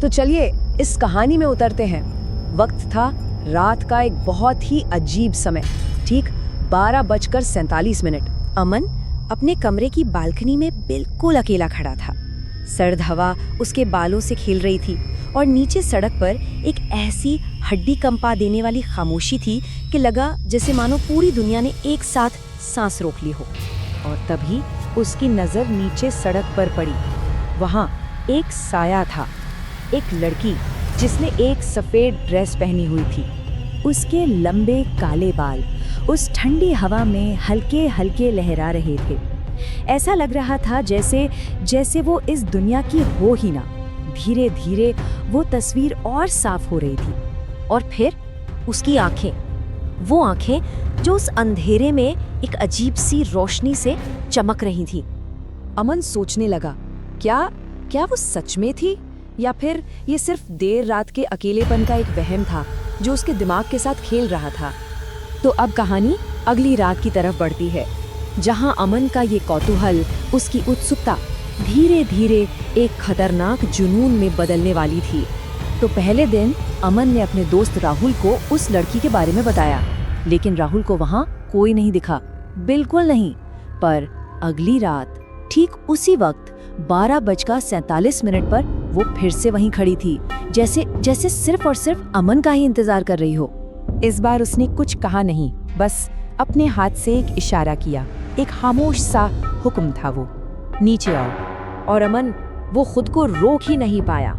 तो चलिए इस कहानी में उतरते हैं। वक्त था रात का एक बहुत ही अजीब समय, ठीक 12:47। अमन अपने कमरे की बालकनी में बिल्कुल अकेला खड़ा था। सर्द हवा उसके बालों से खेल रही थी और नीचे सड़क पर एक ऐसी हड्डी कंपा देने वाली खामोशी थी कि लगा जैसे मानो पूरी दुनिया ने एक साथ सांस रोक ली हो। और तभी उसकी नजर नीचे सड़क पर पड़ी। वहां एक साया था, एक लड़की जिसने एक सफेद ड्रेस पहनी हुई थी। उसके लंबे काले बाल उस ठंडी हवा में हल्के हल्के लहरा रहे थे। ऐसा लग रहा था जैसे वो इस दुनिया की हो ही ना। धीरे धीरे वो तस्वीर और साफ हो रही थी। और फिर उसकी आंखें, वो आंखें जो उस अंधेरे में एक अजीब सी रोशनी से चमक रही थी। अमन सोचने लगा, क्या वो सच में थी या फिर ये सिर्फ देर रात के अकेलेपन का एक वहम था जो उसके दिमाग के साथ खेल रहा था। तो अब कहानी अगली रात की तरफ बढ़ती है, जहां अमन का ये कौतूहल, उसकी उत्सुकता धीरे धीरे एक खतरनाक जुनून में बदलने वाली थी। तो पहले दिन अमन ने अपने दोस्त राहुल को उस लड़की के बारे में बताया, लेकिन राहुल को वहां कोई नहीं दिखा, बिल्कुल नहीं। पर अगली रात ठीक उसी वक्त 12:47 पर वो फिर से वहीं खड़ी थी, जैसे सिर्फ और सिर्फ अमन का ही इंतजार कर रही हो। इस बार उसने कुछ कहा नहीं, बस अपने हाथ से एक इशारा किया। एक खामोश सा हुक्म था वो, नीचे आओ। और अमन वो खुद को रोक ही नहीं पाया।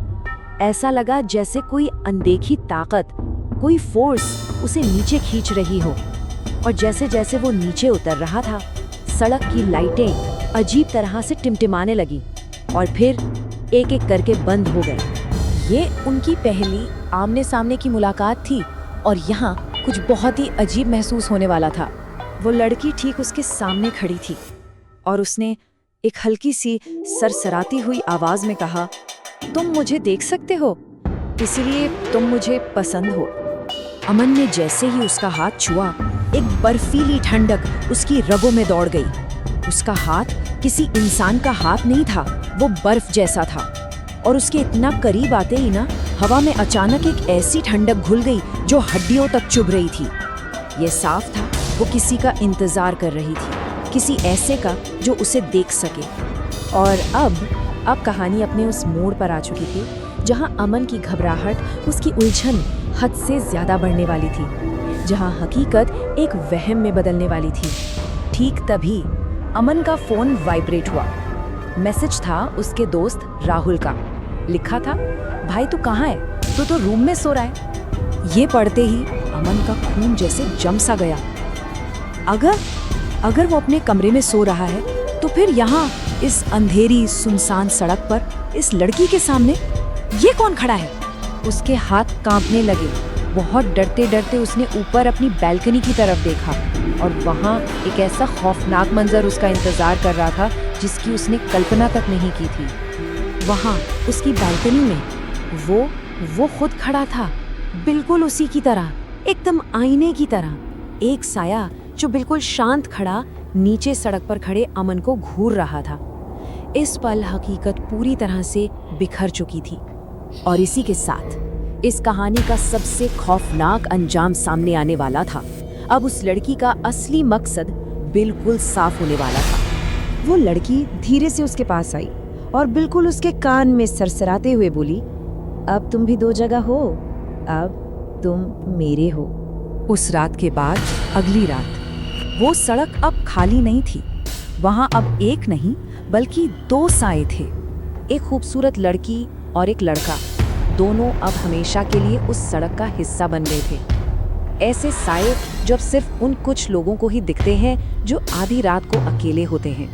ऐसा लगा जैसे कोई अनदेखी ताकत, कोई फोर्स उसे नीचे खींच रही हो। और जैसे जैसे वो नीचे उतर रहा था, सड़क की लाइटें अजीब तरह से टिमटिमाने लगी और फिर एक एक करके बंद हो गई। ये उनकी पहली आमने सामने की मुलाकात थी और यहाँ कुछ बहुत ही अजीब महसूस होने वाला था। वो लड़की ठीक उसके सामने खड़ी थी और उसने एक हल्की सी सरसराती हुई आवाज में कहा, तुम मुझे देख सकते हो, इसीलिए तुम मुझे पसंद हो। अमन ने जैसे ही उसका हाथ छुआ, एक बर्फीली ठंडक उसकी रगों में दौड़ गई। उसका हाथ किसी इंसान का हाथ नहीं था, वो बर्फ जैसा था। और उसके इतना करीब आते ही ना, हवा में अचानक एक ऐसी ठंडक घुल गई जो हड्डियों तक चुभ रही थी। ये साफ था वो किसी का इंतजार कर रही थी, किसी ऐसे का जो उसे देख सके। और अब कहानी अपने उस मोड़ पर आ चुकी थी जहां अमन की घबराहट, उसकी उलझन हद से ज्यादा बढ़ने वाली थी, जहां हकीकत एक वहम में बदलने वाली थी। ठीक तभी अमन का फोन वाइब्रेट हुआ। मैसेज था उसके दोस्त राहुल का। लिखा था, भाई तू कहाँ है, तू तो रूम में सो रहा है। ये पढ़ते ही अमन का खून जैसे जम सा गया। अगर वो अपने कमरे में सो रहा है तो फिर यहाँ इस अंधेरी सुनसान सड़क पर इस लड़की के सामने ये कौन खड़ा है। उसके हाथ कांपने लगे। बहुत डरते डरते उसने ऊपर अपनी बैल्कनी की तरफ देखा और वहाँ एक ऐसा खौफनाक मंजर उसका इंतजार कर रहा था जिसकी उसने कल्पना तक नहीं की थी। वहाँ उसकी बैल्कनी में वो खुद खड़ा था, बिल्कुल उसी की तरह, एकदम आईने की तरह। एक साया जो बिल्कुल शांत खड़ा नीचे सड़क पर खड़े अमन को घूर रहा था। इस पल हकीकत पूरी तरह से बिखर चुकी थी और इसी के साथ इस कहानी का सबसे खौफनाक अंजाम सामने आने वाला था। अब उस लड़की का असली मकसद बिल्कुल साफ होने वाला था। वो लड़की धीरे से उसके पास आई और बिल्कुल उसके कान में सरसराते हुए बोली, अब तुम भी दो जगह हो, अब तुम मेरे हो। उस रात के बाद अगली रात वो सड़क अब खाली नहीं थी। वहां अब एक नहीं बल्कि दो साए थे, एक खूबसूरत लड़की और एक लड़का। दोनों अब हमेशा के लिए उस सड़क का हिस्सा बन गए थे। ऐसे साए जो अब सिर्फ उन कुछ लोगों को ही दिखते हैं जो आधी रात को अकेले होते हैं।